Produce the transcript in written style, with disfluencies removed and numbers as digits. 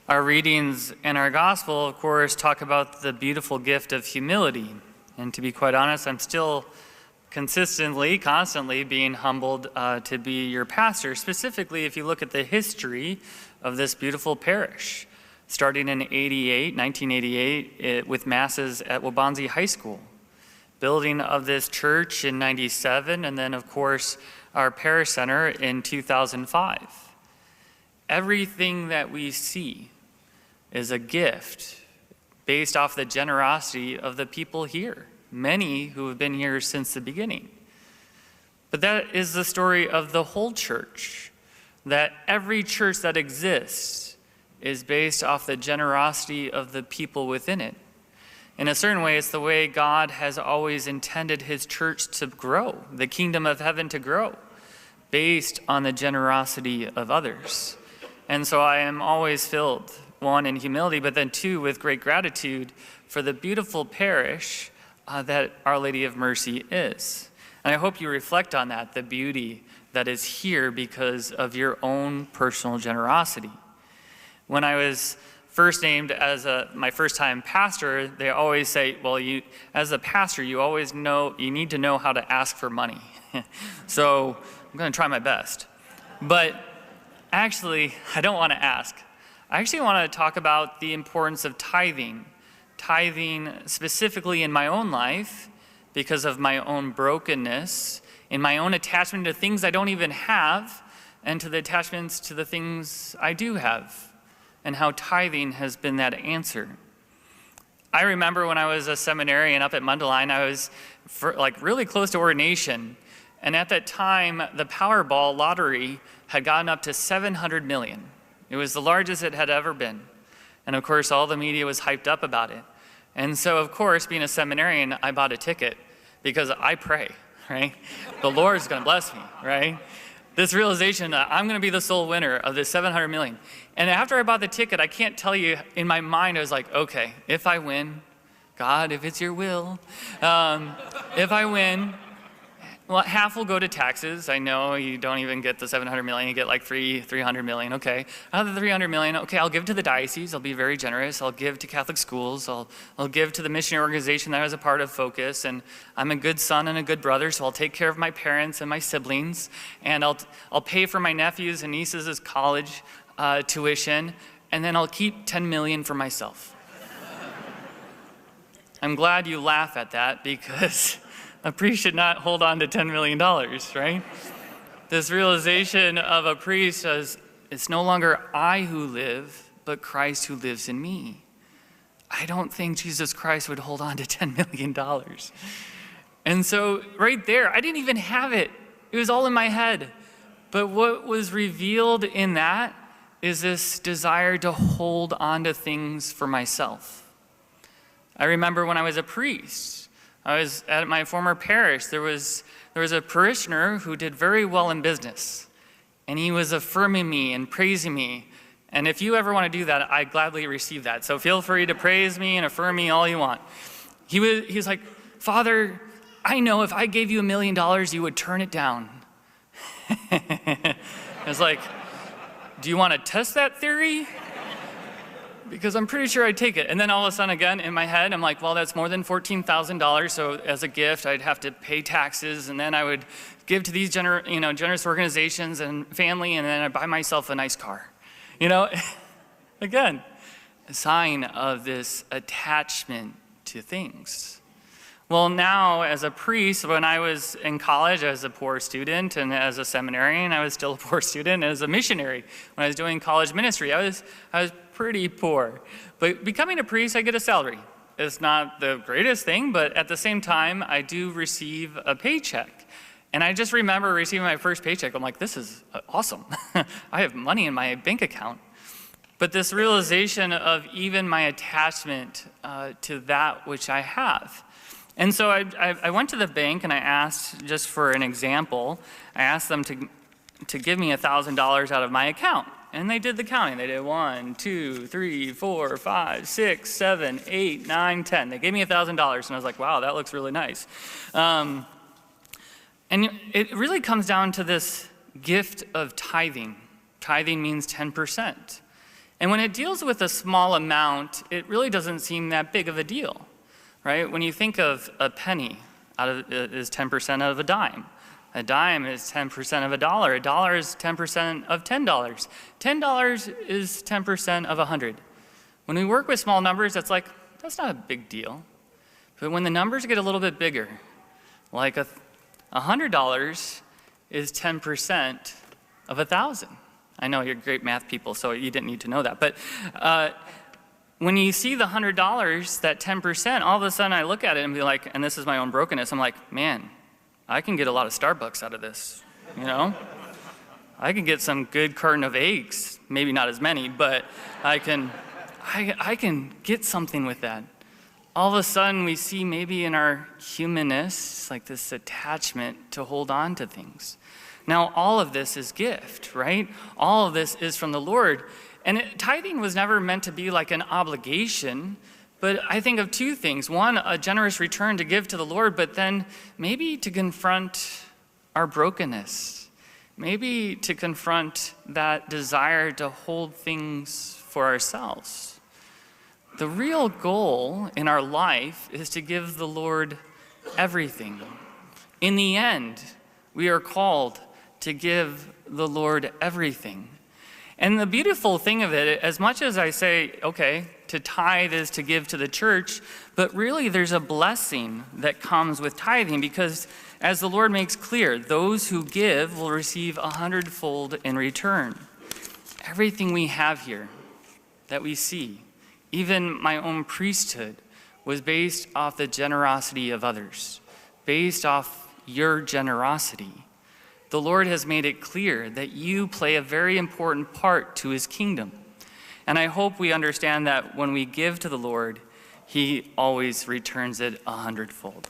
Our readings and our gospel, of course, talk about the beautiful gift of humility. And to be quite honest, I'm still constantly being humbled to be your pastor, specifically if you look at the history of this beautiful parish, starting in 1988, with masses at Wabanzi High School, building of this church in 97, and then, of course, our parish center in 2005. Everything that we see is a gift based off the generosity of the people here, many who have been here since the beginning. But that is the story of the whole church, that every church that exists is based off the generosity of the people within it. In a certain way, it's the way God has always intended his church to grow, the kingdom of heaven to grow, based on the generosity of others. And so I am always filled, one, in humility, but then two, with great gratitude for the beautiful parish that Our Lady of Mercy is. And I hope you reflect on that, the beauty that is here because of your own personal generosity. When I was first named as my first time pastor, they always say, well, as a pastor, you always know, you need to know how to ask for money. So I'm going to try my best. But actually, I don't want to ask. I actually want to talk about the importance of tithing. Tithing specifically in my own life because of my own brokenness, in my own attachment to things I don't even have, and to the attachments to the things I do have, and how tithing has been that answer. I remember when I was a seminarian up at Mundelein, I was really close to ordination, and at that time, the Powerball lottery had gotten up to 700 million. It was the largest it had ever been. And of course, all the media was hyped up about it. And so, of course, being a seminarian, I bought a ticket because I pray, right? The Lord's going to bless me, right? This realization that I'm going to be the sole winner of this 700 million. And after I bought the ticket, I can't tell you, in my mind, I was like, okay, if I win, God, if it's your will, if I win, well, half will go to taxes. I know you don't even get the 700 million, you get like 300 million, okay. Out of the 300 million, okay, I'll give to the diocese, I'll be very generous, I'll give to Catholic schools, I'll give to the missionary organization that I was a part of, Focus, and I'm a good son and a good brother, so I'll take care of my parents and my siblings, and I'll pay for my nephews and nieces' college tuition, and then I'll keep 10 million for myself. I'm glad you laugh at that because a priest should not hold on to $10 million, right? This realization of a priest is, it's no longer I who live, but Christ who lives in me. I don't think Jesus Christ would hold on to $10 million. And so right there, I didn't even have it. It was all in my head. But what was revealed in that is this desire to hold on to things for myself. I remember when I was a priest, I was at my former parish, there was a parishioner who did very well in business, and he was affirming me and praising me. And if you ever want to do that, I gladly receive that. So feel free to praise me and affirm me all you want. He was like, Father, I know if I gave you $1 million, you would turn it down. I was like, do you want to test that theory? Because I'm pretty sure I'd take it. And then all of a sudden, again, in my head, I'm like, well, that's more than $14,000. So as a gift, I'd have to pay taxes. And then I would give to these generous organizations and family. And then I'd buy myself a nice car. Again, a sign of this attachment to things. Well, now as a priest, when I was in college, I was a poor student. And as a seminarian, I was still a poor student. As a missionary, when I was doing college ministry, I was pretty poor. But becoming a priest, I get a salary. It's not the greatest thing, but at the same time, I do receive a paycheck. And I just remember receiving my first paycheck. I'm like, this is awesome. I have money in my bank account. But this realization of even my attachment to that which I have. And so I went to the bank and I asked, just for an example, I asked them to give me $1,000 out of my account. And they did the counting. They did 1, 2, 3, 4, 5, 6, 7, 8, 9, 10. They gave me $1,000, and I was like, wow, that looks really nice. And it really comes down to this gift of tithing. Tithing means 10%. And when it deals with a small amount, it really doesn't seem that big of a deal, right? When you think of a penny, is 10% out of a dime. A dime is 10% of a dollar. A dollar is 10% of $10. $10 is 10% of 100. When we work with small numbers, that's not a big deal. But when the numbers get a little bit bigger, like $100 is 10% of 1,000. I know you're great math people, so you didn't need to know that. But when you see the $100, that 10%, all of a sudden I look at it and be like, and this is my own brokenness, I'm like, man, I can get a lot of Starbucks out of this, you know? I can get some good carton of eggs, maybe not as many, but I can get something with that. All of a sudden we see maybe in our humanness, like this attachment to hold on to things. Now, all of this is gift, right? All of this is from the Lord. And tithing was never meant to be like an obligation, but I think of two things. One, a generous return to give to the Lord, but then maybe to confront our brokenness. Maybe to confront that desire to hold things for ourselves. The real goal in our life is to give the Lord everything. In the end, we are called to give the Lord everything. And the beautiful thing of it, as much as I say, okay, to tithe is to give to the church, but really there's a blessing that comes with tithing, because as the Lord makes clear, those who give will receive 100-fold in return. Everything we have here that we see, even my own priesthood, was based off the generosity of others, based off your generosity. The Lord has made it clear that you play a very important part to his kingdom. And I hope we understand that when we give to the Lord, he always returns it 100-fold.